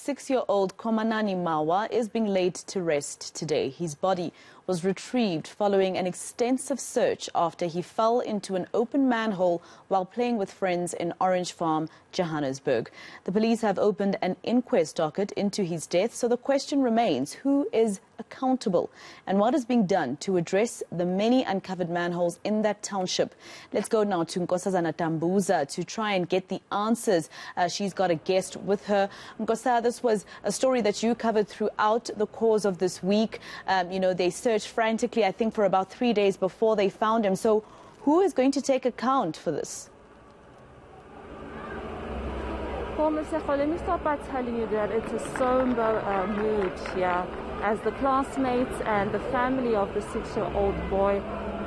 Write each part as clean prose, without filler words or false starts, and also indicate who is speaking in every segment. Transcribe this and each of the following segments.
Speaker 1: 36-year-old Khomanani Mahwa is being laid to rest today. His body was retrieved following an extensive search after he fell into an open manhole while playing with friends in Orange Farm, Johannesburg. The police have opened an inquest docket into his death, so the question remains, who is accountable and what is being done to address the many uncovered manholes in that township? Let's go now to Nksazana Dambuza to try and get the answers. She's got a guest with her. Nkosa, this was a story that you covered throughout the course of this week. They searched frantically, I think, for about 3 days before they found him. So who is going to take account for this?
Speaker 2: Well, Mr. let me start by telling you that it's a somber mood here as the classmates and the family of the 6-year-old boy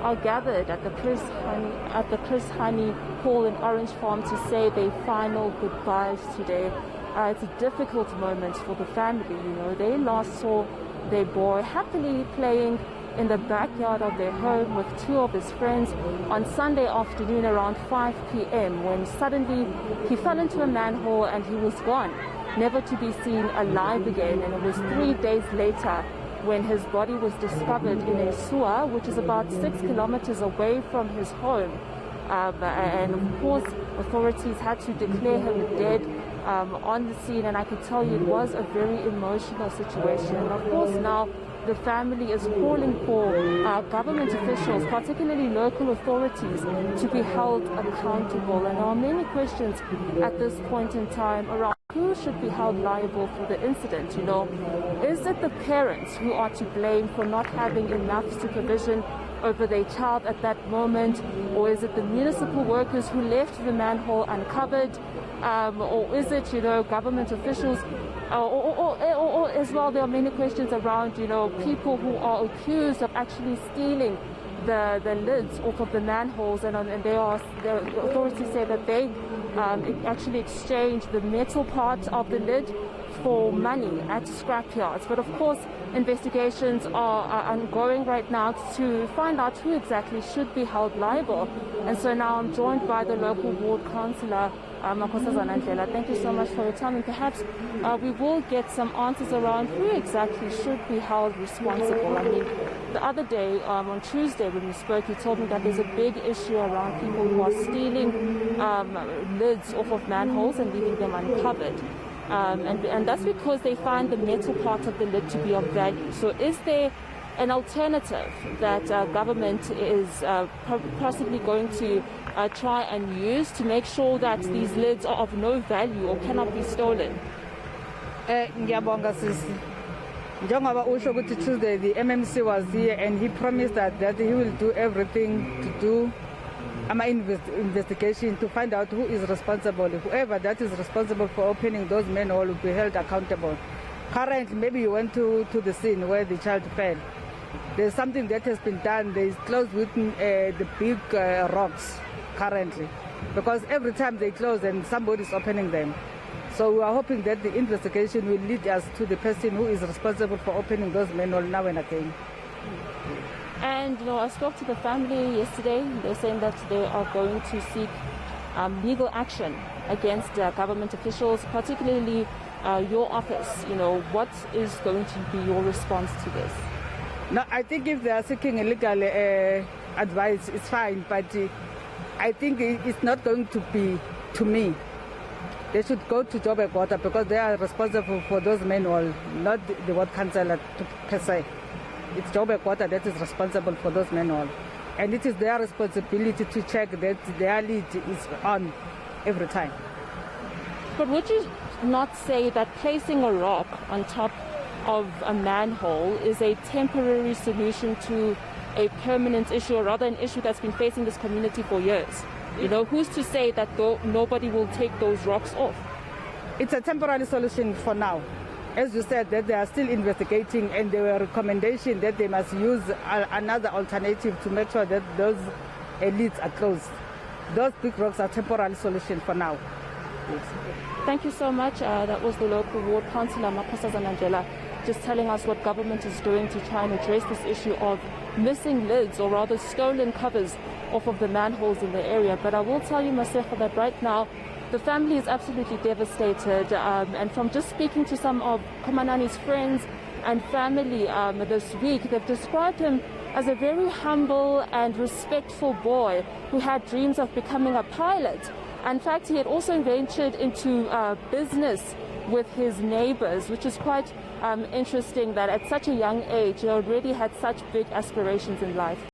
Speaker 2: are gathered at the Chris Honey Hall in Orange Farm to say their final goodbyes today. It's a difficult moment for the family. They last saw their boy happily playing in the backyard of their home with 2 of his friends on Sunday afternoon around 5 p.m. when suddenly he fell into a manhole and he was gone, never to be seen alive again. And it was 3 days later when his body was discovered in a sewer, which is about 6 kilometers away from his home. And of course, authorities had to declare him dead on the scene, and I can tell you it was a very emotional situation. And of course now the family is calling for government officials, particularly local authorities, to be held accountable. And there are many questions at this point in time around who should be held liable for the incident. Is it the parents who are to blame for not having enough supervision over their child at that moment, or is it the municipal workers who left the manhole uncovered, or is it government officials, or as well there are many questions around people who are accused of actually stealing the lids off of the manholes, and the authorities say that they actually exchanged the metal part of the lid for money at scrapyards. But of course, investigations are ongoing right now to find out who exactly should be held liable. And so now I'm joined by the local ward councillor, Nksazana Dambuza. Thank you so much for your time, and perhaps we will get some answers around who exactly should be held responsible. I mean, the other day, on Tuesday when we spoke, you told me that there's a big issue around people who are stealing lids off of manholes and leaving them uncovered. And that's because they find the metal part of the lid to be of value. So is there an alternative that government is possibly going to try and use to make sure that these lids are of no value or cannot be stolen?
Speaker 3: Ngiyabonga sisi. Njengoba usho ukuthi Tuesday the MMC was here and he promised that he will do everything to do investigation to find out who is responsible. Whoever that is responsible for opening those manholes will be held accountable. Currently, maybe you went to the scene where the child fell. There's something that has been done. There is closed with the big rocks currently, because every time they close and somebody is opening them. So we are hoping that the investigation will lead us to the person who is responsible for opening those manholes now and again.
Speaker 2: And I spoke to the family yesterday. They're saying that they are going to seek legal action against government officials, particularly your office. What is going to be your response to this?
Speaker 3: No, I think if they are seeking legal advice, it's fine. But I think it's not going to be to me. They should go to Johannesburg because they are responsible for those manholes, not the ward councillor per se. It's Johannesburg that is responsible for those manholes. And it is their responsibility to check that their lead is on every time.
Speaker 2: But would you not say that placing a rock on top of a manhole is a temporary solution to a permanent issue, or rather an issue that's been facing this community for years? Who's to say that nobody will take those rocks off?
Speaker 3: It's a temporary solution for now. As you said, that they are still investigating, and there were recommendations that they must use another alternative to make sure that those lids are closed. Those big rocks are a temporary solution for now. Yes.
Speaker 2: Thank you so much. That was the local ward councillor, Nksazana Dambuza, just telling us what government is doing to try and address this issue of missing lids, or rather stolen covers, off of the manholes in the area. But I will tell you, Masefa, that right now The family is absolutely devastated, and from just speaking to some of Khomanani's friends and family this week, they've described him as a very humble and respectful boy who had dreams of becoming a pilot. In fact, he had also ventured into business with his neighbors, which is quite interesting that at such a young age he already had such big aspirations in life.